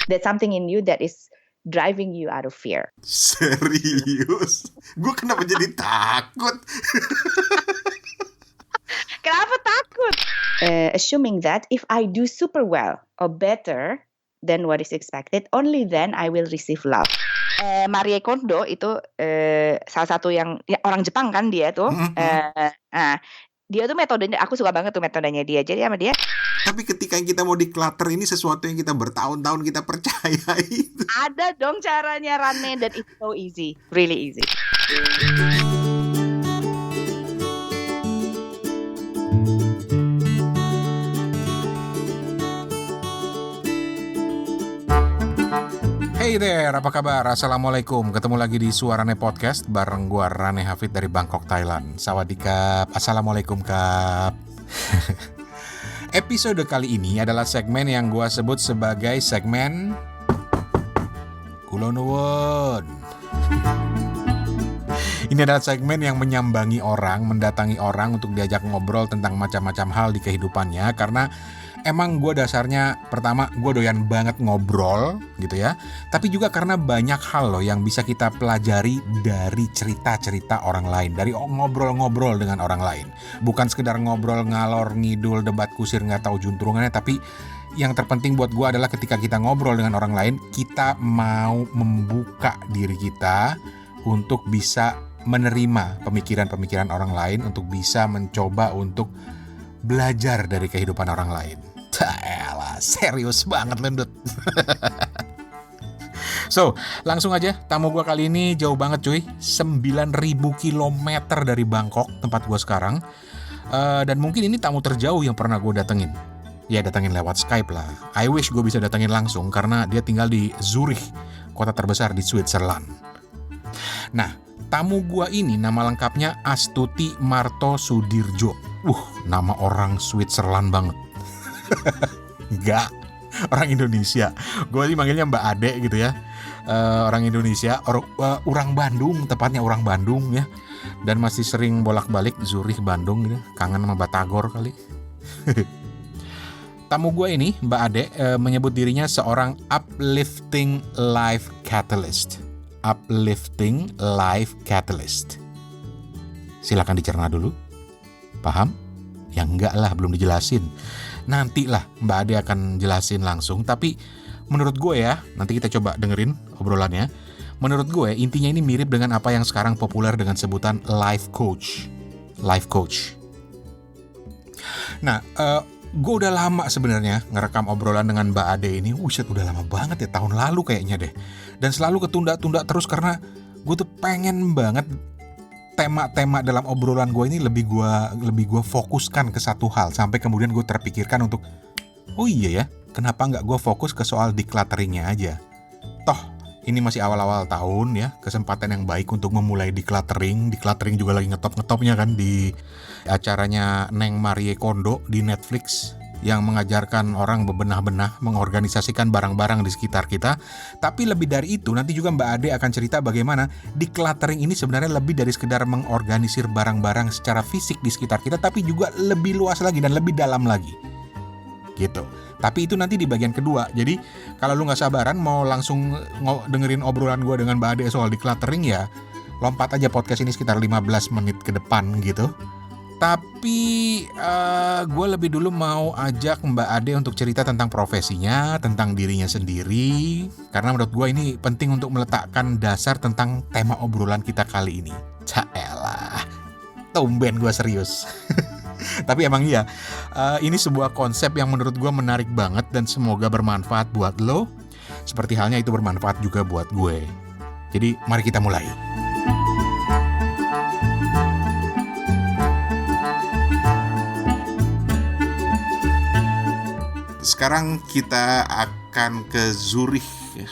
That's something in you that is driving you out of fear. Serius? Gue kenapa jadi takut? Kenapa takut? Assuming that if I do super well or better than what is expected, only then I will receive love. Marie Kondo itu salah satu yang orang Jepang kan dia tuh. Dia tuh metodenya, aku suka banget tuh metodenya dia. Jadi sama dia. Tapi ketika kita mau declutter ini sesuatu yang kita bertahun-tahun kita percayai. Ada dong caranya, Rane, dan it's so easy, really easy. Hey there, apa kabar? Assalamualaikum. Ketemu lagi di Suarane Podcast bareng gua Rane Hafid dari Bangkok, Thailand. Sawadikap, assalamualaikum kap. Episode kali ini adalah segmen yang gua sebut sebagai segmen Kulo Nuwun. Ini adalah segmen yang menyambangi orang, mendatangi orang untuk diajak ngobrol tentang macam-macam hal di kehidupannya. Karena emang gue dasarnya, pertama gue doyan banget ngobrol gitu ya. Tapi juga karena banyak hal loh yang bisa kita pelajari dari cerita-cerita orang lain. Dari ngobrol-ngobrol dengan orang lain. Bukan sekedar ngobrol ngalor ngidul debat kusir gak tahu juntrungannya. Tapi yang terpenting buat gue adalah ketika kita ngobrol dengan orang lain, kita mau membuka diri kita untuk bisa menerima pemikiran-pemikiran orang lain, untuk bisa mencoba untuk belajar dari kehidupan orang lain. Elah, serius banget lendut. So, langsung aja, tamu gue kali ini jauh banget cuy. 9.000 kilometer dari Bangkok, tempat gue sekarang. Dan mungkin ini tamu terjauh yang pernah gue datengin. Ya, datengin lewat Skype lah. I wish gue bisa datengin langsung karena dia tinggal di Zurich, kota terbesar di Switzerland. Nah, tamu gua ini nama lengkapnya Astuti Marto Sudirjo. Nama orang Switzerland banget. Enggak, orang Indonesia. Gua sih manggilnya Mbak Ade gitu ya. Orang Indonesia, orang Bandung, tepatnya orang Bandung ya. Dan masih sering bolak-balik Zurich Bandung gitu. Kangen sama Batagor kali. Tamu gue ini, Mbak Ade, menyebut dirinya seorang uplifting life catalyst. Uplifting life catalyst. Silakan dicerna dulu. Paham? Ya enggak lah, belum dijelasin. Nantilah Mbak Ade akan jelasin langsung. Tapi menurut gue ya, nanti kita coba dengerin obrolannya. Menurut gue intinya ini mirip dengan apa yang sekarang populer dengan sebutan life coach. Life coach. Nah, gue udah lama sebenarnya ngerekam obrolan dengan Mbak Ade ini. Udah lama banget ya, tahun lalu kayaknya deh. Dan selalu ketunda-tunda terus karena gue tuh pengen banget tema-tema dalam obrolan gue ini lebih gue fokuskan ke satu hal. Sampai kemudian gue terpikirkan untuk, oh iya ya, kenapa nggak gue fokus ke soal declutteringnya aja. Toh, ini masih awal-awal tahun ya, kesempatan yang baik untuk memulai decluttering. Decluttering juga lagi ngetop-ngetopnya kan di acaranya Neng Marie Kondo di Netflix yang mengajarkan orang bebenah-benah mengorganisasikan barang-barang di sekitar kita. Tapi lebih dari itu, nanti juga Mbak Ade akan cerita bagaimana decluttering ini sebenarnya lebih dari sekedar mengorganisir barang-barang secara fisik di sekitar kita, tapi juga lebih luas lagi dan lebih dalam lagi. Gitu. Tapi itu nanti di bagian kedua. Jadi kalau lu gak sabaran mau langsung dengerin obrolan gue dengan Mbak Ade soal decluttering ya, lompat aja podcast ini sekitar 15 menit ke depan gitu. Tapi gue lebih dulu mau ajak Mbak Ade untuk cerita tentang profesinya, tentang dirinya sendiri. Karena menurut gue ini penting untuk meletakkan dasar tentang tema obrolan kita kali ini. Caelah, tumben gue serius. Tapi emang iya, ini sebuah konsep yang menurut gue menarik banget dan semoga bermanfaat buat lo. Seperti halnya itu bermanfaat juga buat gue. Jadi mari kita mulai. Sekarang kita akan ke Zurich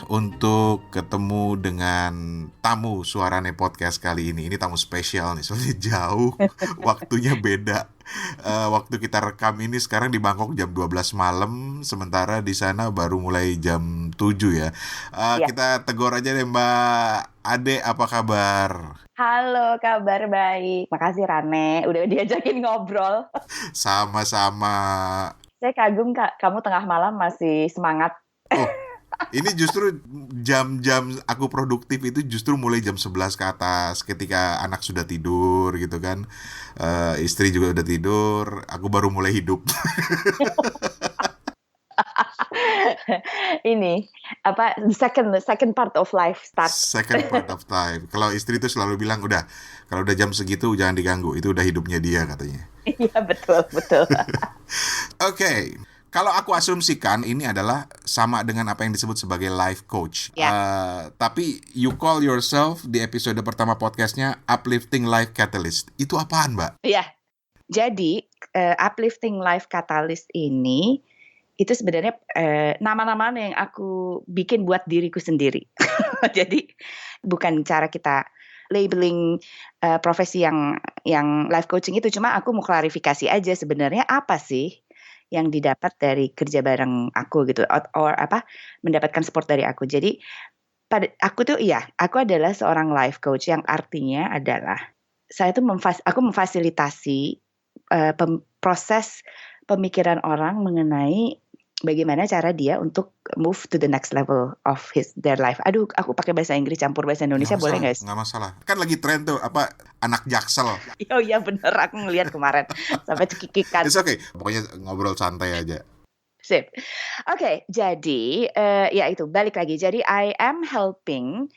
untuk ketemu dengan tamu Suarane Podcast kali ini. Ini tamu spesial nih, soalnya jauh, waktunya beda. Waktu kita rekam ini sekarang di Bangkok jam 12 malam, sementara di sana baru mulai jam 7 ya. Kita tegur aja deh Mbak Ade, apa kabar? Halo, kabar baik. Makasih Rane, udah diajakin ngobrol. Sama-sama. Saya kagum Kak, kamu tengah malam masih semangat. Ini justru jam-jam aku produktif itu justru mulai jam 11 ke atas, ketika anak sudah tidur gitu kan. Istri juga udah tidur, aku baru mulai hidup. Ini apa second part of life start. Second part of time. Kalau istri itu selalu bilang, udah, kalau udah jam segitu jangan diganggu, itu udah hidupnya dia katanya. Iya, betul. Oke, kalau aku asumsikan ini adalah sama dengan apa yang disebut sebagai life coach. Ya. Tapi you call yourself di episode pertama podcastnya Uplifting Life Catalyst. Itu apaan, Mbak? Iya. Jadi Uplifting Life Catalyst ini itu sebenarnya nama-nama yang aku bikin buat diriku sendiri. Jadi bukan cara kita labeling profesi yang life coaching itu, cuma aku mau klarifikasi aja sebenarnya apa sih yang didapat dari kerja bareng aku gitu, or apa mendapatkan support dari aku. Jadi aku adalah seorang life coach yang artinya adalah aku memfasilitasi proses pemikiran orang mengenai bagaimana cara dia untuk move to the next level of their life. Aduh, aku pakai bahasa Inggris campur bahasa Indonesia, boleh nggak? Nggak masalah. Kan lagi tren tuh anak jaksel. Oh iya bener, aku ngeliat kemarin sampai cekikikan. It's okay, pokoknya ngobrol santai aja. Sip. Oke, jadi ya itu balik lagi. Jadi I am helping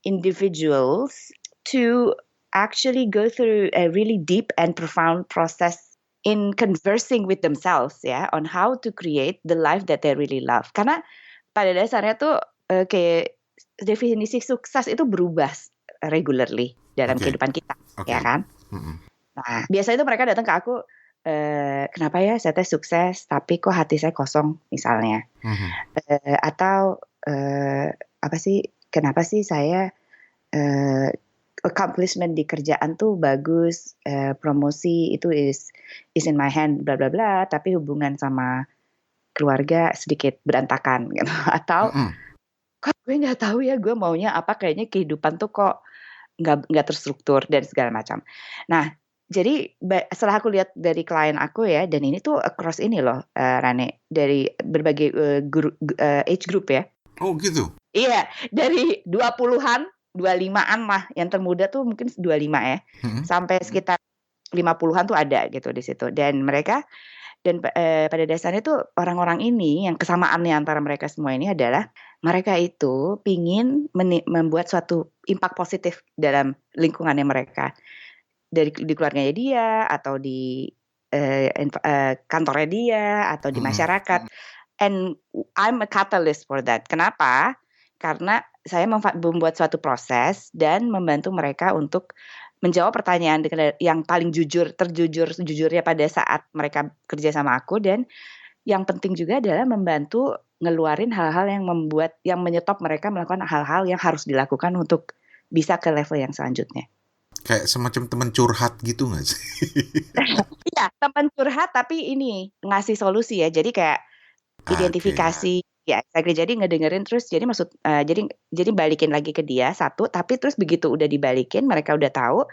individuals to actually go through a really deep and profound process in conversing with themselves ya, on how to create the life that they really love. Karena pada dasarnya tuh kayak definisi sukses itu berubah regularly dalam kehidupan kita, ya kan? Nah, biasanya itu mereka datang ke aku, kenapa ya saya sukses tapi kok hati saya kosong misalnya, atau apa sih, kenapa sih saya accomplishment di kerjaan tuh bagus, promosi itu is in my hand, bla bla bla, tapi hubungan sama keluarga sedikit berantakan gitu. Atau kok gue nggak tahu ya gue maunya apa, kayaknya kehidupan tuh kok nggak terstruktur dan segala macam. Nah, jadi setelah aku lihat dari klien aku ya, dan ini tuh across ini loh, Rane, dari berbagai age group ya. Oh gitu? Iya, dari 20-an, 25-an lah, yang termuda tuh mungkin 25 ya, sampai sekitar 50-an tuh ada gitu di situ. Dan mereka, pada dasarnya tuh orang-orang ini yang kesamaannya antara mereka semua ini adalah mereka itu pingin membuat suatu impact positif dalam lingkungannya mereka, di keluarganya dia, atau di kantornya dia, atau di masyarakat. And I'm a catalyst for that. Kenapa? Karena saya membuat suatu proses dan membantu mereka untuk menjawab pertanyaan yang paling sejujurnya pada saat mereka kerja sama aku, dan yang penting juga adalah membantu ngeluarin hal-hal yang menyetop mereka melakukan hal-hal yang harus dilakukan untuk bisa ke level yang selanjutnya. Kayak semacam teman curhat gitu nggak sih? Iya, teman curhat tapi ini ngasih solusi ya. Jadi kayak identifikasi. Ya, exactly. Jadi ngedengerin terus, jadi jadi balikin lagi ke dia satu, tapi terus begitu udah dibalikin, mereka udah tahu,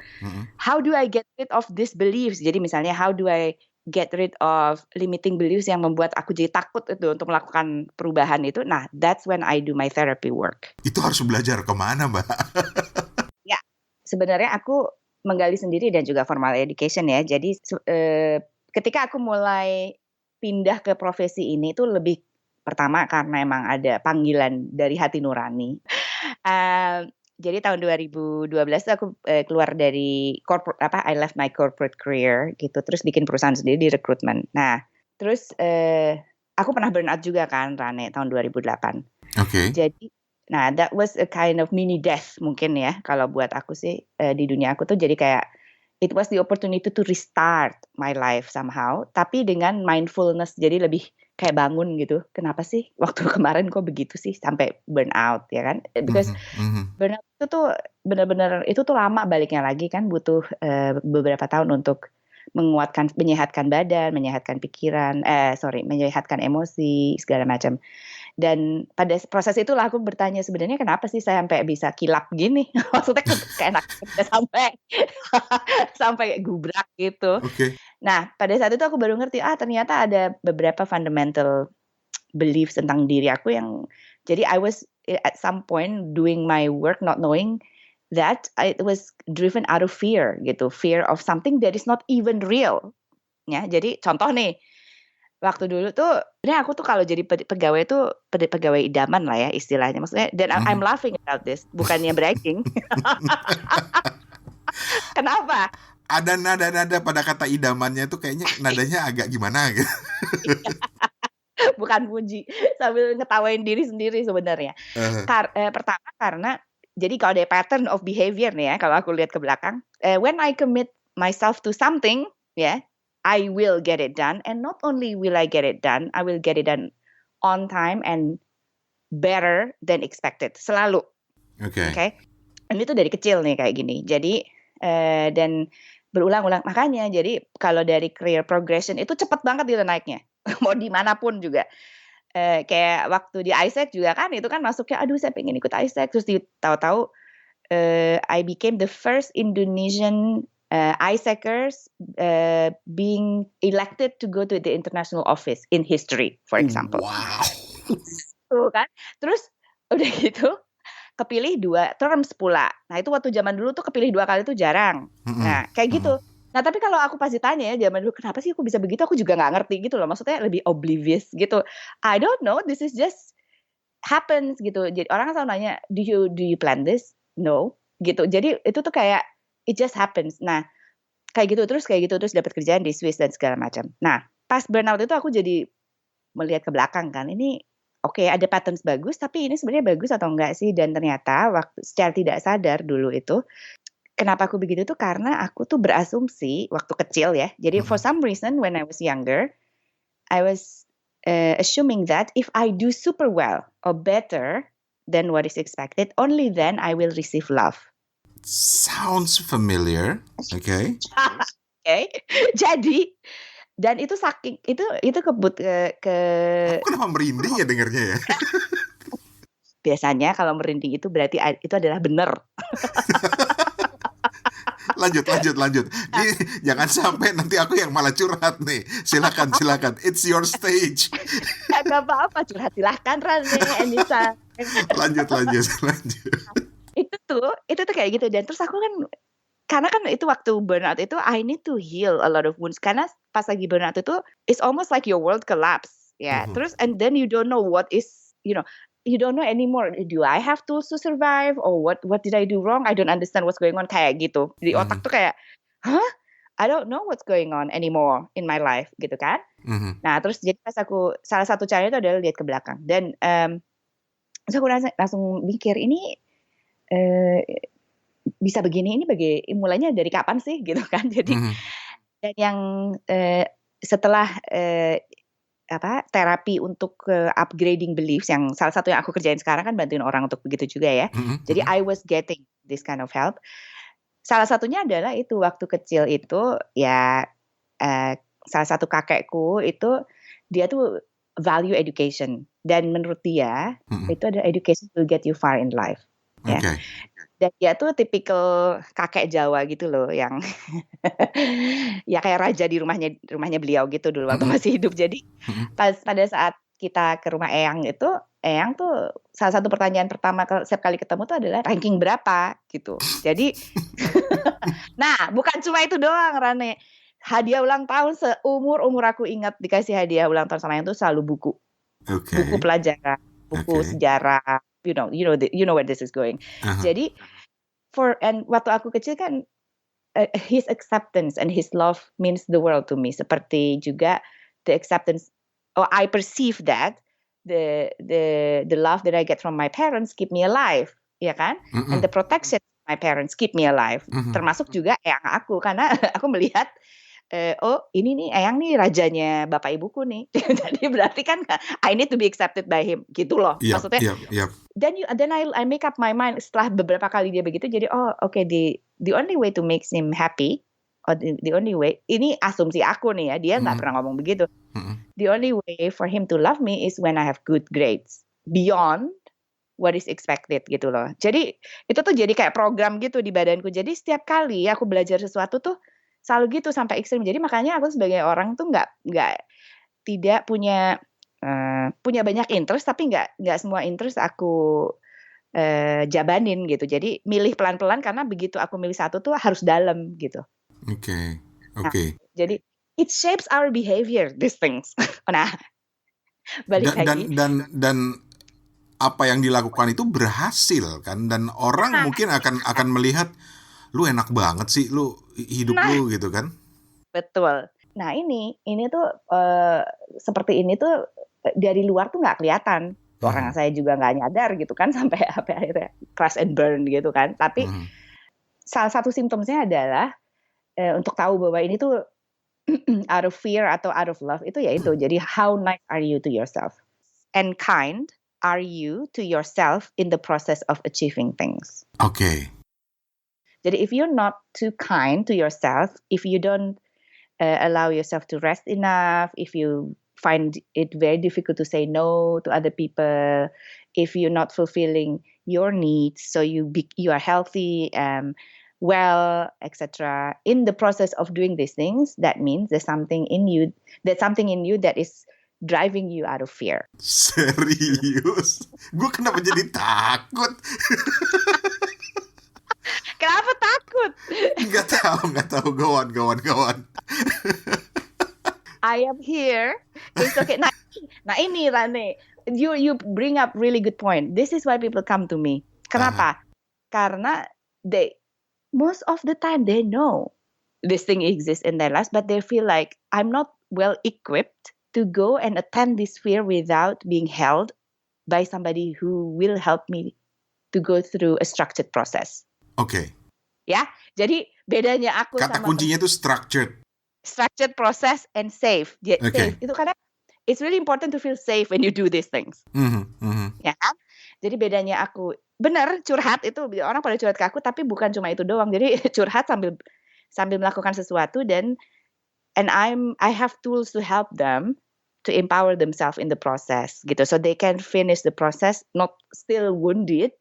how do I get rid of these beliefs? Jadi misalnya, how do I get rid of limiting beliefs yang membuat aku jadi takut itu untuk melakukan perubahan itu. Nah, that's when I do my therapy work. Itu harus belajar kemana, Mbak? Ya, sebenarnya aku menggali sendiri dan juga formal education ya. Jadi ketika aku mulai pindah ke profesi ini tuh lebih pertama karena emang ada panggilan dari hati nurani. Jadi tahun 2012 aku keluar dari I left my corporate career gitu, terus bikin perusahaan sendiri di rekrutmen. Nah, terus aku pernah burnout juga kan, Rane, tahun 2008. Oke. Jadi, nah that was a kind of mini death mungkin ya, kalau buat aku sih di dunia aku tuh, jadi kayak it was the opportunity to restart my life somehow, tapi dengan mindfulness, jadi lebih kayak bangun gitu. Kenapa sih waktu kemarin kok begitu sih sampai burnout ya kan? Because burnout itu tuh benar-benar itu tuh lama baliknya lagi kan, butuh beberapa tahun untuk menyehatkan badan, menyehatkan pikiran, menyehatkan emosi segala macam. Dan pada proses itulah aku bertanya, sebenarnya kenapa sih saya sampai bisa kilap gini? Maksudnya kayak enak sampai gubrak gitu. Okay. Nah, pada saat itu aku baru ngerti, ternyata ada beberapa fundamental beliefs tentang diri aku yang Jadi I was at some point doing my work not knowing that it was driven out of fear gitu, fear of something that is not even real. Ya, jadi contoh nih, waktu dulu tuh, sebenarnya aku tuh kalau jadi pegawai tuh pegawai idaman lah ya istilahnya. Maksudnya, dan I'm laughing about this, bukannya bragging. Kenapa? Ada nada-nada pada kata idamannya itu kayaknya nadanya agak gimana gitu. Bukan puji, sambil ngetawain diri sendiri sebenarnya. Pertama karena, jadi kalau ada pattern of behavior nih ya, kalau aku lihat ke belakang, when I commit myself to something, ya, I will get it done, and not only will I get it done, I will get it done on time and better than expected, selalu. Okay? Dan itu dari kecil nih kayak gini. Jadi dan berulang-ulang, makanya jadi kalau dari career progression itu cepet banget gitu naiknya. Mau dimanapun juga. Kayak waktu di ISEC juga kan, itu kan masuknya, aduh saya pengen ikut ISEC, terus tahu-tahu I became the first Indonesian ISECers being elected to go to the international office in history, for example. Wow. Tuh kan, terus udah gitu kepilih 2 terms pula. Nah itu waktu zaman dulu tuh kepilih 2 kali tuh jarang. Nah kayak gitu. Nah tapi kalau aku pasti tanya ya zaman dulu, kenapa sih aku bisa begitu, aku juga nggak ngerti gitu loh. Maksudnya lebih oblivious gitu. I don't know, this is just happens gitu. Jadi orang selalu nanya, do you plan this? No gitu. Jadi itu tuh kayak it just happens. Nah kayak gitu terus dapat kerjaan di Swiss dan segala macam. Nah pas burnout itu aku jadi melihat ke belakang kan, ini oke, ada patterns bagus, tapi ini sebenarnya bagus atau enggak sih? Dan ternyata waktu secara tidak sadar dulu itu, kenapa aku begitu tuh karena aku tuh berasumsi waktu kecil ya. Jadi for some reason when I was younger, I was assuming that if I do super well or better than what is expected, only then I will receive love. Sounds familiar. Okay. Okay. Jadi dan itu saking itu kebut ke Aku kenapa merinding ya dengernya ya? Biasanya kalau merinding itu berarti itu adalah benar. Lanjut. Ini jangan sampai nanti aku yang malah curhat nih. Silakan. It's your stage. Gak apa-apa, curhat silahkan Rane, Anissa. Lanjut. Itu tuh kayak gitu. Dan terus aku kan, karena kan itu waktu burnout itu I need to heal a lot of wounds, karena pas lagi burnout itu it's almost like your world collapse ya. Terus and then you don't know what is, you don't know anymore, do I have tools to survive or what did I do wrong, I don't understand what's going on, kayak gitu. Di otak tuh kayak I don't know what's going on anymore in my life gitu kan. Nah terus jadi pas aku, salah satu caranya itu adalah lihat ke belakang. Dan terus aku langsung mikir, ini bisa begini, ini mulainya dari kapan sih gitu kan. Jadi dan yang setelah terapi untuk upgrading beliefs, yang salah satu yang aku kerjain sekarang kan bantuin orang untuk begitu juga ya. Jadi I was getting this kind of help. Salah satunya adalah itu waktu kecil itu ya, salah satu kakekku itu dia tuh value education, dan menurut dia itu ada education will get you far in life. Ya. Dan dia tuh tipikal kakek Jawa gitu loh, yang ya kayak raja di rumahnya beliau gitu dulu waktu masih hidup. Jadi pada saat kita ke rumah Eyang itu, Eyang tuh salah satu pertanyaan pertama setiap kali ketemu tuh adalah ranking berapa gitu. Jadi nah bukan cuma itu doang Rane, hadiah ulang tahun seumur aku ingat dikasih hadiah ulang tahun sama Eyang tuh selalu buku. Buku pelajaran, buku sejarah. You know where this is going. Jadi waktu aku kecil kan, his acceptance and his love means the world to me. Seperti juga the acceptance, I perceive that the love that I get from my parents keep me alive, ya kan? And the protection of my parents keep me alive. Termasuk juga Eyang aku, karena aku melihat ini nih Eyang nih rajanya bapak ibuku nih. Jadi berarti kan I need to be accepted by him gitu loh. Maksudnya then I make up my mind setelah beberapa kali dia begitu. Jadi the only way to make him happy, or the only way, ini asumsi aku nih ya, dia nggak pernah ngomong begitu. The only way for him to love me is when I have good grades beyond what is expected gitu loh. Jadi itu tuh jadi kayak program gitu di badanku. Jadi setiap kali aku belajar sesuatu tuh selalu gitu sampai ekstrim. Jadi makanya aku sebagai orang tuh tidak punya punya banyak interest tapi nggak semua interest aku jabanin gitu. Jadi milih pelan-pelan karena begitu aku milih satu tuh harus dalam gitu. Oke. Nah, jadi it shapes our behavior, these things. Nah, balik lagi. Dan apa yang dilakukan itu berhasil kan, dan orang mungkin akan melihat lu enak banget sih lu hidup lu gitu kan. Betul. Nah ini tuh seperti ini tuh dari luar tuh nggak kelihatan. Orang saya juga nggak nyadar gitu kan sampai akhirnya crash and burn gitu kan. Tapi salah satu simptomnya adalah untuk tahu bahwa ini tuh out of fear atau out of love itu ya itu. Jadi how nice are you to yourself and kind are you to yourself in the process of achieving things. Okay. Jadi if you're not too kind to yourself, if you don't allow yourself to rest enough, if you find it very difficult to say no to other people, if you're not fulfilling your needs, so you are healthy, well, etc. In the process of doing these things, that means there's something in you that is driving you out of fear. Serius? Gue kenapa jadi takut? Kenapa takut? Gak tahu. Go on. I am here. It's okay. Nah ini Rane, you bring up really good point. This is why people come to me. Kenapa? Karena most of the time they know this thing exists in their lives, but they feel like I'm not well equipped to go and attend this fear without being held by somebody who will help me to go through a structured process. Okay. Ya, jadi bedanya aku kata sama kuncinya itu structured process and safe. Okay. Safe itu karena it's really important to feel safe when you do these things. Ya kan? Jadi bedanya aku benar curhat itu orang pada curhat ke aku, tapi bukan cuma itu doang. Jadi curhat sambil melakukan sesuatu and I have tools to help them to empower themselves in the process gitu, so they can finish the process not still wounded,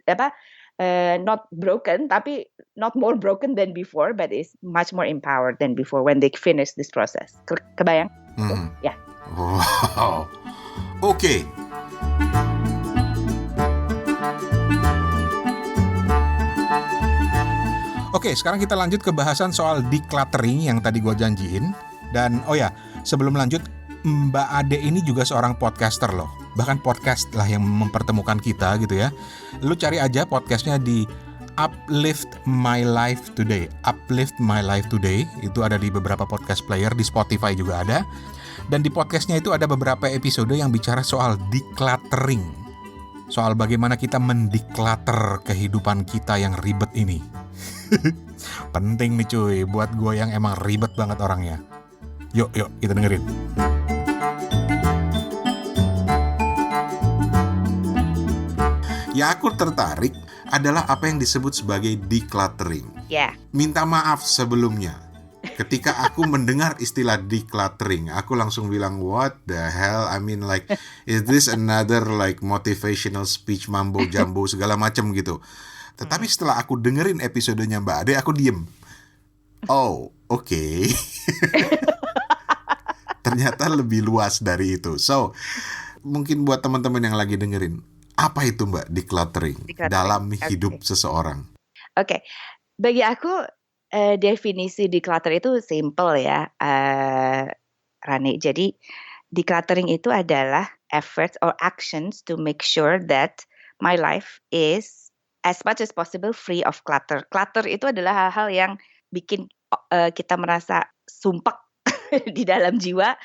not broken, tapi not more broken than before, but is much more empowered than before when they finish this process. Kebayang? Ya. Wow. Oke. Oke, sekarang kita lanjut ke bahasan soal decluttering yang tadi gue janjiin. Dan sebelum lanjut, Mbak Ade ini juga seorang podcaster loh. Bahkan podcast lah yang mempertemukan kita gitu ya. Lu cari aja podcastnya di Uplift My Life Today. Uplift My Life Today itu ada di beberapa podcast player, di Spotify juga ada. Dan di podcastnya itu ada beberapa episode yang bicara soal decluttering. Soal bagaimana kita mendeclutter kehidupan kita yang ribet ini. Penting nih cuy, buat gue yang emang ribet banget orangnya. Yuk kita dengerin. Ya aku tertarik adalah apa yang disebut sebagai decluttering. Yeah. Minta maaf sebelumnya. Ketika aku mendengar istilah decluttering, aku langsung bilang what the hell? I mean like is this another like motivational speech mambo jambo segala macam gitu. Tetapi setelah aku dengerin episodenya Mbak Ade, aku diem. Oh, oke. Ternyata lebih luas dari itu. So, mungkin buat teman-teman yang lagi dengerin, apa itu Mbak decluttering dalam hidup seseorang? Oke. Bagi aku definisi declutter itu simple ya, Rani. Jadi decluttering itu adalah efforts or actions to make sure that my life is as much as possible free of clutter. Clutter itu adalah hal-hal yang bikin kita merasa sumpek di dalam jiwa,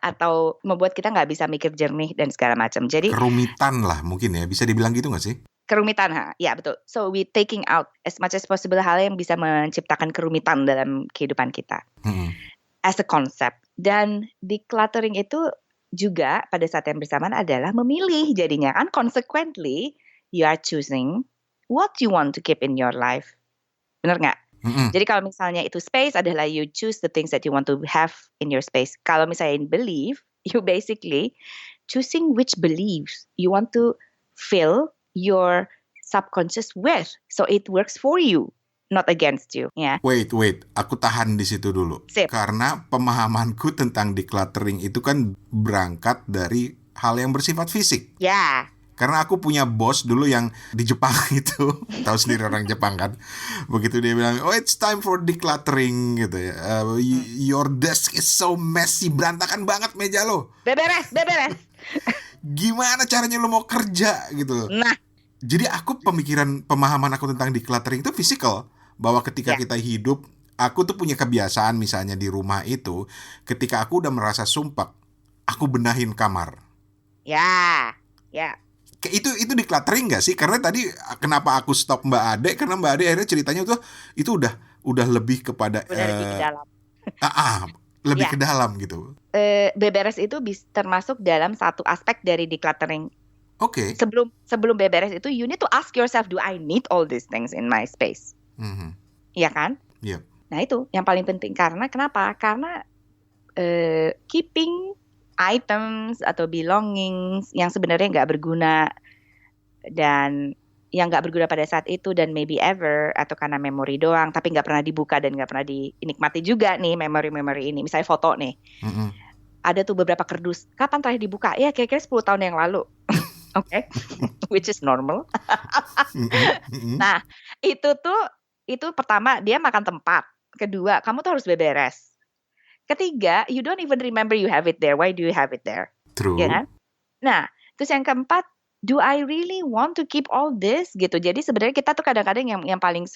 atau membuat kita nggak bisa mikir jernih dan segala macam. Jadi kerumitan lah mungkin ya, bisa dibilang gitu nggak sih? Kerumitan, ya betul. So we taking out as much as possible hal yang bisa menciptakan kerumitan dalam kehidupan kita. As a concept. Dan decluttering itu juga pada saat yang bersamaan adalah memilih jadinya kan. Consequently, you are choosing what you want to keep in your life. Benar nggak? Jadi kalau misalnya itu space adalah you choose the things that you want to have in your space. Kalau misalnya in belief, you basically choosing which beliefs you want to fill your subconscious with, so it works for you. not against you. Ya. Wait, aku tahan di situ dulu. Sip. Karena pemahamanku tentang decluttering itu kan berangkat dari hal yang bersifat fisik. Ya. Karena aku punya bos dulu yang di Jepang itu, tahu sendiri orang Jepang kan. Begitu dia bilang, oh it's time for decluttering gitu ya. Your desk is so messy, berantakan banget meja lo. Beberes. Gimana caranya lo mau kerja gitu. Nah. Jadi pemahaman aku tentang decluttering itu physical. Bahwa ketika kita hidup, aku tuh punya kebiasaan misalnya di rumah itu, ketika aku udah merasa sumpek, aku benahin kamar. Ya. Itu decluttering nggak sih? Karena tadi kenapa aku stop Mbak Ade? Karena Mbak Ade akhirnya ceritanya itu udah lebih kepada lebih ke dalam. Lebih ke dalam gitu. Beberes itu termasuk dalam satu aspek dari decluttering. Oke. Sebelum beberes itu, you need to ask yourself, do I need all these things in my space? Iya kan? Yep. Nah itu yang paling penting. Karena kenapa? Karena keeping items atau belongings yang sebenarnya nggak berguna dan yang nggak berguna pada saat itu dan maybe ever, atau karena memori doang tapi nggak pernah dibuka dan nggak pernah dinikmati juga nih memori ini. Misalnya foto nih, ada tuh beberapa kerdus, kapan terakhir dibuka? Ya kira-kira 10 tahun yang lalu. Oke. Which is normal. Nah itu pertama, dia makan tempat. Kedua, kamu tuh harus beberes. Ketiga, you don't even remember you have it there. Why do you have it there? True. Ya kan? Nah, terus yang keempat, do I really want to keep all this gitu. Jadi sebenarnya kita tuh kadang-kadang yang paling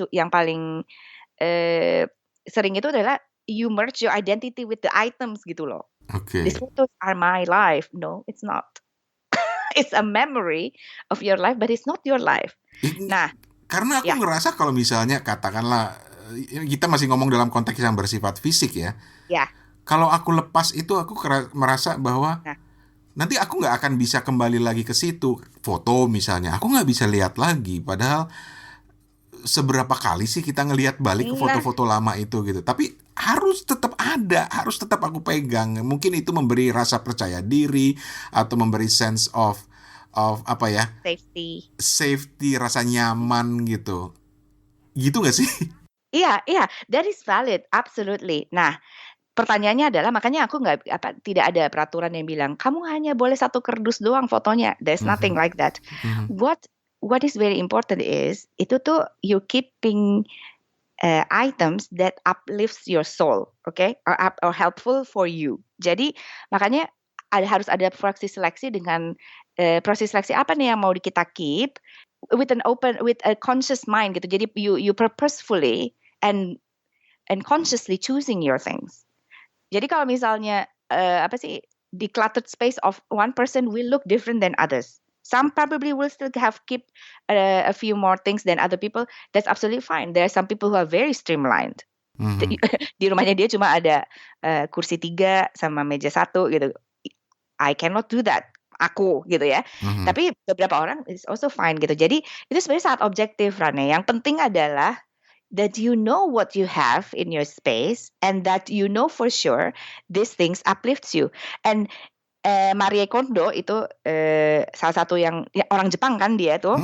sering itu adalah you merge your identity with the items gitu loh. Okay. These photos are my life. No, it's not. It's a memory of your life, but it's not your life. Nah, karena aku ngerasa kalau misalnya katakanlah kita masih ngomong dalam konteks yang bersifat fisik ya. Ya. Kalau aku lepas itu aku merasa bahwa nanti aku nggak akan bisa kembali lagi ke situ. Foto misalnya, aku nggak bisa lihat lagi. Padahal seberapa kali sih kita ngelihat balik ke foto-foto lama itu gitu. Tapi harus tetap ada, harus tetap aku pegang. Mungkin itu memberi rasa percaya diri atau memberi sense of apa ya? Safety, rasa nyaman gitu. Gitu nggak sih? Iya, that is valid, absolutely. Nah, pertanyaannya adalah, makanya aku tidak ada peraturan yang bilang kamu hanya boleh satu kerdus doang fotonya. There's nothing like that. What is very important is itu tuh you keeping items that uplifts your soul, okay, or helpful for you. Jadi makanya harus ada proses seleksi dengan proses seleksi apa nih yang mau kita keep with a conscious mind gitu. Jadi you purposefully and consciously choosing your things. Jadi kalau misalnya decluttered space of one person will look different than others. Some probably will still keep a few more things than other people. That's absolutely fine. There are some people who are very streamlined. Di rumahnya dia cuma ada kursi 3 sama meja 1 gitu. I cannot do that. Aku gitu ya. Tapi beberapa orang is also fine gitu. Jadi itu sebenarnya sangat objektif, Rane. Yang penting adalah that you know what you have in your space and that you know for sure these things uplifts you. And Marie Kondo itu salah satu yang orang Jepang kan dia tuh.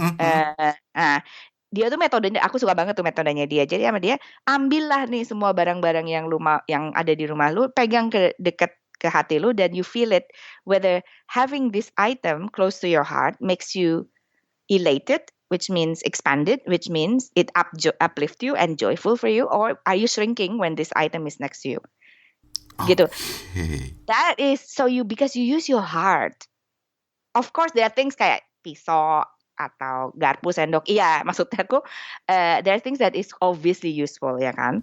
Dia tuh metodenya, aku suka banget tuh metodenya dia. Jadi sama dia, ambillah nih semua barang-barang yang ada di rumah lu, pegang dekat ke hati lu, dan you feel it. Whether having this item close to your heart makes you elated, which means expanded, which means it uplift you and joyful for you, or are you shrinking when this item is next to you? Gitu. That is because you use your heart. Of course there are things kayak pisau atau garpu, sendok. Iya, maksudnya aku there are things that is obviously useful ya kan.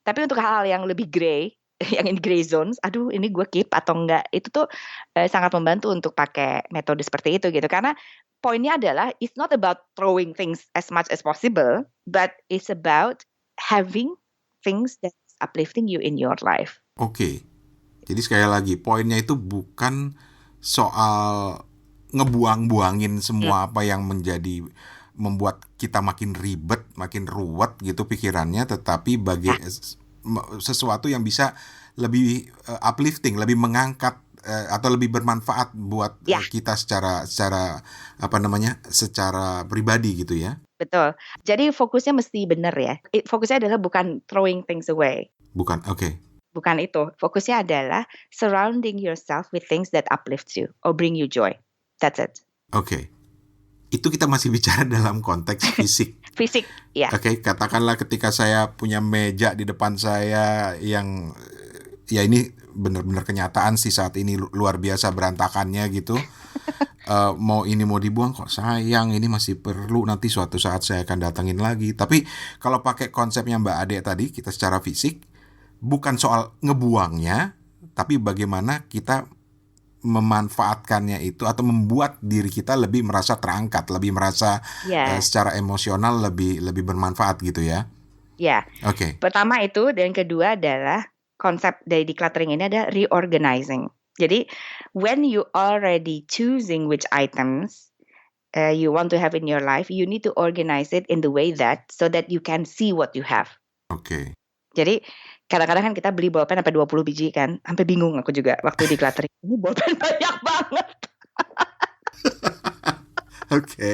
Tapi untuk hal-hal yang lebih gray, yang in gray zones, aduh ini gue keep atau enggak, itu tuh sangat membantu untuk pakai metode seperti itu gitu. Karena poinnya adalah it's not about throwing things as much as possible, but it's about having things that's uplifting you in your life. Oke. Jadi sekali lagi, poinnya itu bukan soal ngebuang-buangin semua apa yang membuat kita makin ribet, makin ruwet gitu pikirannya, tetapi sesuatu yang bisa lebih uplifting, lebih mengangkat atau lebih bermanfaat buat kita secara pribadi gitu ya. betul. Jadi fokusnya mesti benar ya. Fokusnya adalah bukan throwing things away. Bukan, oke. Bukan itu. Fokusnya adalah surrounding yourself with things that uplift you or bring you joy. That's it. Oke. Itu kita masih bicara dalam konteks fisik. Fisik, ya. Oke, katakanlah ketika saya punya meja di depan saya yang ya ini benar-benar kenyataan sih saat ini luar biasa berantakannya gitu. Mau ini mau dibuang kok sayang, ini masih perlu, nanti suatu saat saya akan datangin lagi. Tapi kalau pakai konsepnya Mbak Ade tadi, kita secara fisik bukan soal ngebuangnya, tapi bagaimana kita memanfaatkannya itu atau membuat diri kita lebih merasa terangkat, lebih merasa secara emosional lebih bermanfaat gitu ya. Ya. Oke. Pertama itu, dan kedua adalah konsep dari decluttering ini ada reorganizing. Jadi when you already choosing which items you want to have in your life, you need to organize it in the way that so that you can see what you have. Oke. Jadi kadang-kadang kan kita beli bolpen sampai 20 biji kan, sampai bingung aku juga waktu decluttering. Ini bolpen banyak banget. Oke.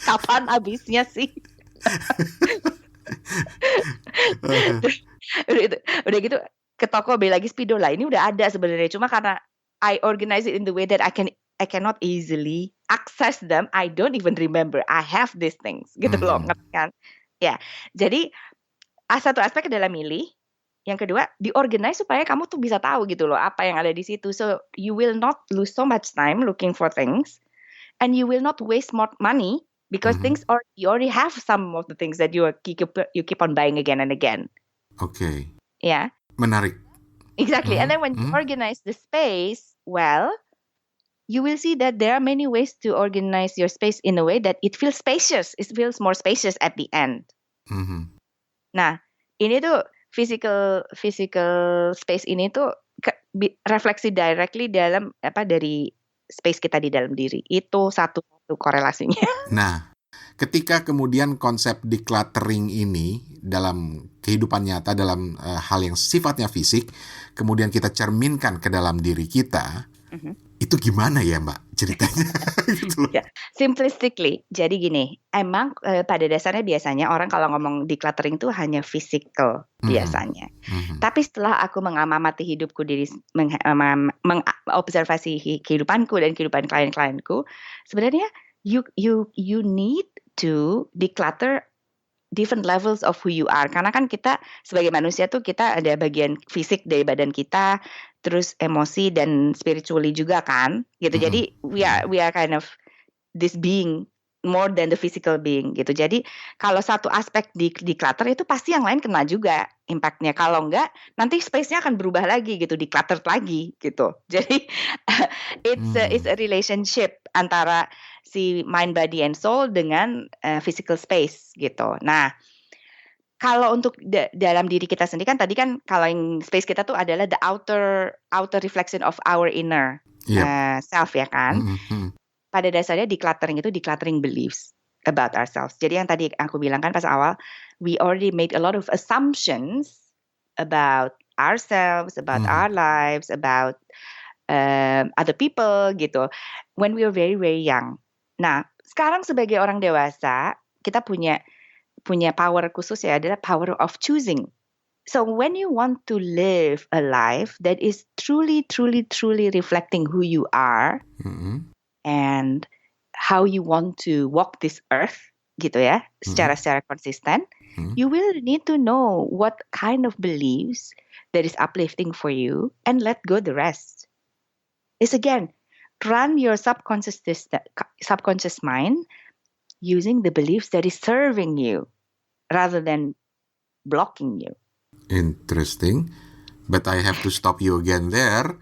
Kapan habisnya sih? udah gitu ke toko beli lagi spidol lah. Ini udah ada sebenarnya, cuma karena I organize it in the way that I cannot easily access them. I don't even remember I have these things gitu loh, ngerti kan? Ya, jadi satu aspek adalah milih. Yang kedua, diorganize supaya kamu tuh bisa tahu gitu loh apa yang ada di situ. So you will not lose so much time looking for things, and you will not waste more money because you already have some of the things that you keep on buying again and again. Oke. Ya. Menarik. Exactly. And then when you organize the space well, you will see that there are many ways to organize your space in a way that it feels spacious. It feels more spacious at the end. Nah, ini tuh physical space ini tuh refleksi directly dalam dari space kita di dalam diri. Itu satu korelasinya. Nah, ketika kemudian konsep decluttering ini dalam kehidupan nyata, dalam hal yang sifatnya fisik, kemudian kita cerminkan ke dalam diri kita, itu gimana ya Mbak ceritanya? Gitu loh. Simplistically, jadi gini, emang pada dasarnya biasanya orang kalau ngomong decluttering itu hanya physical biasanya. Tapi setelah aku mengamati hidupku, mengobservasi kehidupanku dan kehidupan klien-klienku, sebenarnya you need to declutter different levels of who you are. Karena kan kita sebagai manusia tuh kita ada bagian fisik dari badan kita, terus emosi dan spiritually juga kan, gitu. Jadi we are kind of this being more than the physical being gitu. Jadi kalau satu aspek declutter itu pasti yang lain kena juga impactnya. Kalau enggak, nanti space-nya akan berubah lagi gitu, declutter lagi gitu. Jadi it's a relationship antara si mind, body, and soul dengan physical space gitu. Nah, kalau untuk dalam diri kita sendiri kan tadi kan kalau yang space kita tuh adalah the outer reflection of our inner self ya kan. Pada dasarnya decluttering itu decluttering beliefs about ourselves. Jadi yang tadi aku bilang kan pas awal, we already made a lot of assumptions about ourselves, about our lives, about other people gitu. When we were very very young. Nah, sekarang sebagai orang dewasa, kita punya power khusus ya, adalah power of choosing. So when you want to live a life that is truly reflecting who you are and how you want to walk this earth gitu ya, secara konsisten, you will need to know what kind of beliefs that is uplifting for you and let go the rest. It's again, run your subconscious mind using the beliefs that is serving you rather than blocking you. Interesting, but I have to stop you again there,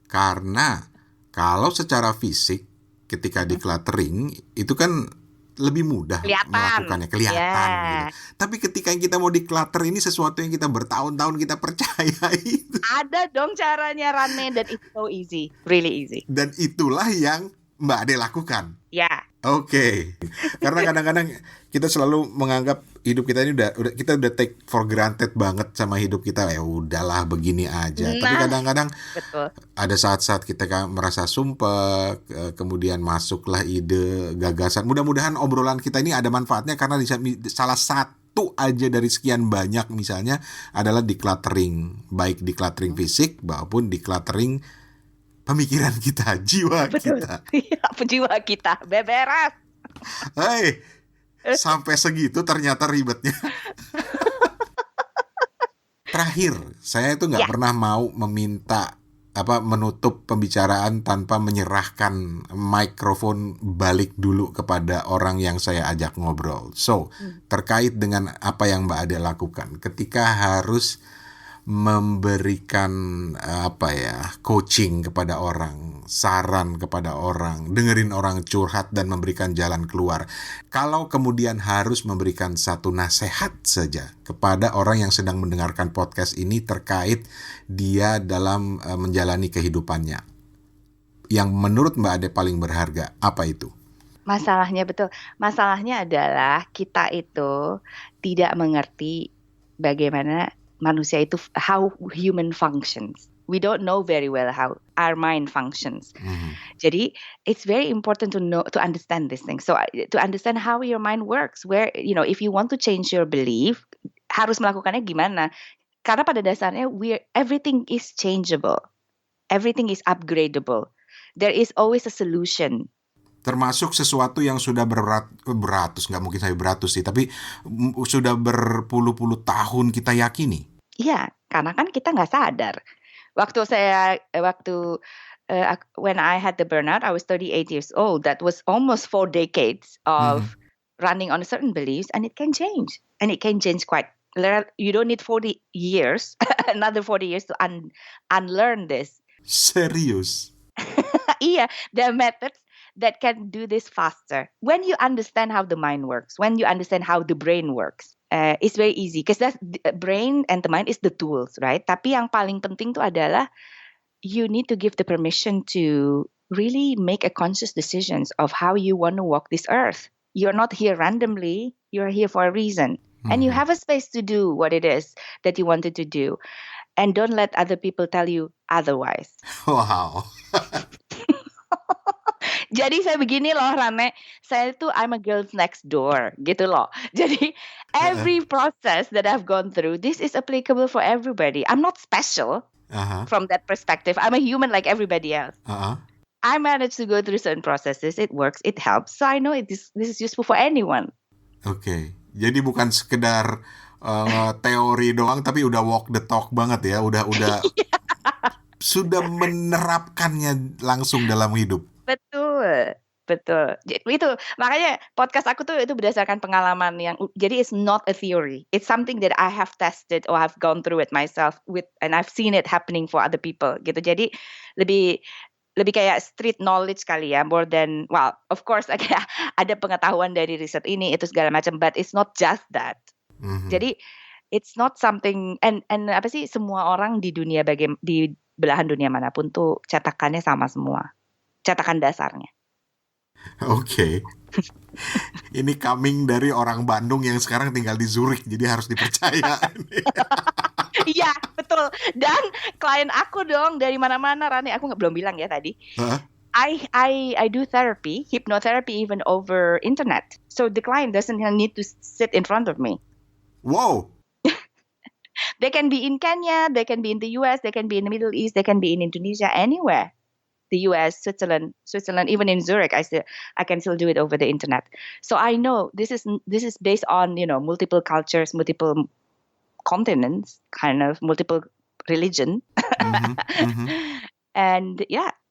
karena kalau secara fisik ketika decluttering itu kan lebih mudah melakukannya, kelihatan gitu. Tapi ketika kita mau declutter ini sesuatu yang kita bertahun-tahun kita percaya itu. Ada dong caranya Rane, dan it's so easy, really easy. Dan itulah yang Mbak Ade lakukan. Ya. Oke. Karena kadang-kadang kita selalu menganggap hidup kita ini kita udah take for granted banget sama hidup kita. Ya udahlah begini aja. Tapi kadang-kadang Betul. ada saat-saat kita merasa sumpah, kemudian masuklah ide, gagasan. Mudah-mudahan obrolan kita ini ada manfaatnya, karena salah satu aja dari sekian banyak misalnya adalah decluttering, baik decluttering fisik maupun decluttering pemikiran kita, jiwa Betul. kita. Jiwa kita beberes. Hei, sampai segitu ternyata ribetnya. Terakhir, saya itu nggak pernah mau menutup pembicaraan tanpa menyerahkan mikrofon balik dulu kepada orang yang saya ajak ngobrol. So, terkait dengan apa yang Mbak Ade lakukan ketika harus memberikan coaching kepada orang, saran kepada orang, dengerin orang curhat dan memberikan jalan keluar. Kalau kemudian harus memberikan satu nasihat saja kepada orang yang sedang mendengarkan podcast ini terkait dia dalam menjalani kehidupannya, yang menurut Mbak Ade paling berharga, apa itu? Masalahnya adalah kita itu tidak mengerti bagaimana manusia itu, how human functions. We don't know very well how our mind functions. Jadi it's very important to understand this thing. So to understand how your mind works, where if you want to change your belief, harus melakukannya gimana? Karena pada dasarnya everything is changeable, everything is upgradable. There is always a solution. Termasuk sesuatu yang sudah beratus, nggak mungkin saya beratus sih, tapi sudah berpuluh-puluh tahun kita yakini. Iya, karena kan kita nggak sadar. When I had the burnout, I was 38 years old. That was almost 4 decades of running on certain beliefs, and it can change. And it can change quite. You don't need 40 years, another 40 years to unlearn this. Serius? Iya, there are methods that can do this faster. When you understand how the mind works, when you understand how the brain works, it's very easy. Because that brain and the mind is the tools, right? Tapi yang paling penting itu adalah you need to give the permission to really make a conscious decisions of how you want to walk this earth. You're not here randomly. You're here for a reason. And you have a space to do what it is that you wanted to do. And don't let other people tell you otherwise. Wow. Jadi saya begini loh Rane, saya tuh I'm a girl's next door gitu loh. Jadi every process that I've gone through, this is applicable for everybody. I'm not special from that perspective. I'm a human like everybody else. I managed to go through certain processes. It works, it helps. So I know this is useful for anyone. Oke, jadi bukan sekedar teori doang, tapi udah walk the talk banget ya. Udah sudah menerapkannya langsung dalam hidup. Betul. Itu makanya podcast aku tuh itu berdasarkan pengalaman yang jadi it's not a theory. It's something that I have tested or I've gone through it myself and I've seen it happening for other people gitu. Jadi lebih kayak street knowledge kali ya, more than of course kayak ada pengetahuan dari riset ini itu segala macam, but it's not just that. Jadi it's not something and semua orang di dunia di belahan dunia manapun tuh cetakannya sama semua. Cetakan dasarnya. Oke. Ini coming dari orang Bandung yang sekarang tinggal di Zurich, jadi harus dipercaya. Iya, betul. Dan klien aku dong dari mana-mana, Rani, aku belum bilang ya tadi. I do therapy, hypnotherapy even over internet. So the client doesn't need to sit in front of me. Wow. They can be in Kenya, they can be in the US, they can be in the Middle East, they can be in Indonesia, anywhere. The US, Switzerland, even in Zurich, I can still do it over the internet. So I know this is based on multiple cultures, multiple continents, kind of multiple religion, and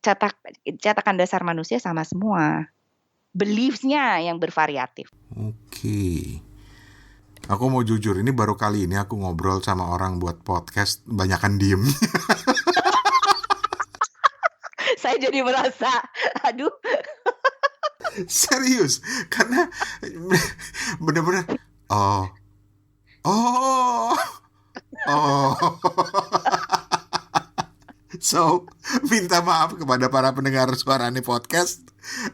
cetakan dasar manusia sama semua, beliefs-nya yang bervariatif. Oke. Aku mau jujur, ini baru kali ini aku ngobrol sama orang buat podcast banyakan diem. Saya jadi merasa, aduh. Serius, karena bener-bener oh. So, minta maaf kepada para pendengar Suarane Podcast.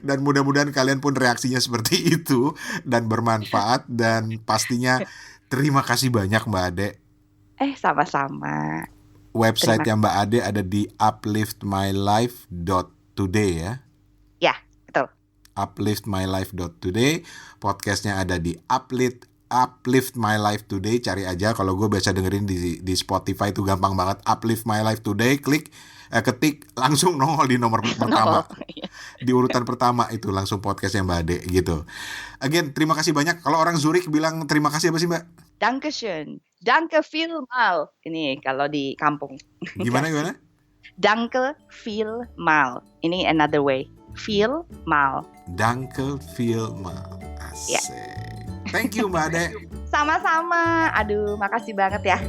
Dan mudah-mudahan kalian pun reaksinya seperti itu dan bermanfaat. Dan pastinya terima kasih banyak Mbak Ade. Sama-sama. Website yang Mbak Ade ada di upliftmylife.today ya. Ya, betul. upliftmylife.today. Podcastnya ada di Uplift My Life Today. Cari aja, kalau gue biasa dengerin di Spotify itu gampang banget. Uplift My Life Today, ketik langsung nongol di nomor pertama. Di urutan pertama itu langsung podcastnya Mbak Ade gitu. Again, terima kasih banyak. Kalau orang Zurich bilang terima kasih apa sih Mbak? Dankeschön. Danke vielmal. Ini kalau di kampung. Gimana? Danke vielmal. Ini another way. Vielmal. Danke vielmal. Asik. Thank you Mbak Ade. Sama-sama. Aduh, makasih banget ya.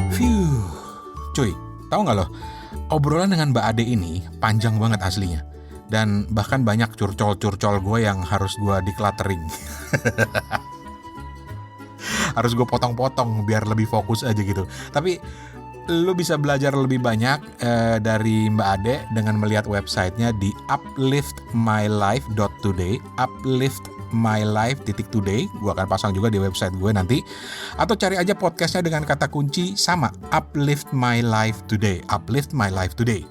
Phew. Cuy, tahu nggak lo? Obrolan dengan Mbak Ade ini panjang banget aslinya. Dan bahkan banyak curcol-curcol gue yang harus gue decluttering. Harus gue potong-potong biar lebih fokus aja gitu. Tapi lo bisa belajar lebih banyak dari Mbak Ade dengan melihat websitenya di upliftmylife.today. Upliftmylife.today. Gue akan pasang juga di website gue nanti. Atau cari aja podcastnya dengan kata kunci sama, Uplift My Life Today. Uplift My Life Today.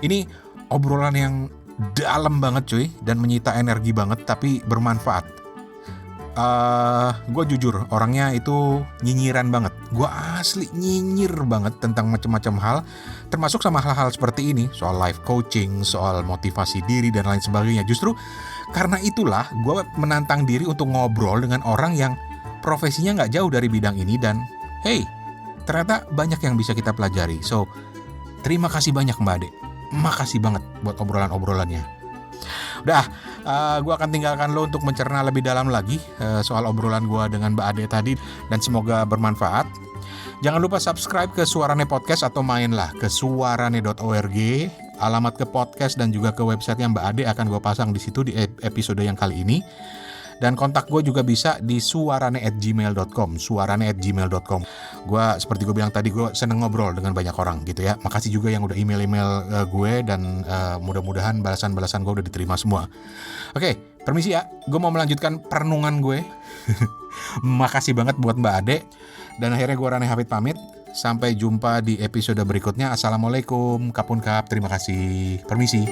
Ini obrolan yang dalam banget cuy, dan menyita energi banget, tapi bermanfaat. Gue jujur, orangnya itu nyinyiran banget. Gue asli nyinyir banget tentang macam-macam hal, termasuk sama hal-hal seperti ini, soal life coaching, soal motivasi diri, dan lain sebagainya. Justru karena itulah gue menantang diri untuk ngobrol dengan orang yang profesinya gak jauh dari bidang ini, dan hey, ternyata banyak yang bisa kita pelajari. So, terima kasih banyak Mbak Ade. Makasih banget buat obrolan-obrolannya. Udah, gue akan tinggalkan lo untuk mencerna lebih dalam lagi soal obrolan gue dengan Mbak Ade tadi, dan semoga bermanfaat. Jangan lupa subscribe ke Suarane Podcast atau mainlah ke suarane.org. Alamat ke podcast dan juga ke website yang Mbak Ade akan gue pasang di situ di episode yang kali ini. Dan kontak gue juga bisa di suarane@gmail.com. Suarane@gmail.com. Gue seperti gue bilang tadi, gue seneng ngobrol dengan banyak orang gitu ya. Makasih juga yang udah email gue, dan mudah-mudahan balasan-balasan gue udah diterima semua. Oke, permisi ya. Gue mau melanjutkan perenungan gue. Makasih banget buat Mbak Ade. Dan akhirnya gue Rane Hafid pamit. Sampai jumpa di episode berikutnya. Assalamualaikum. Kapun kap. Terima kasih. Permisi.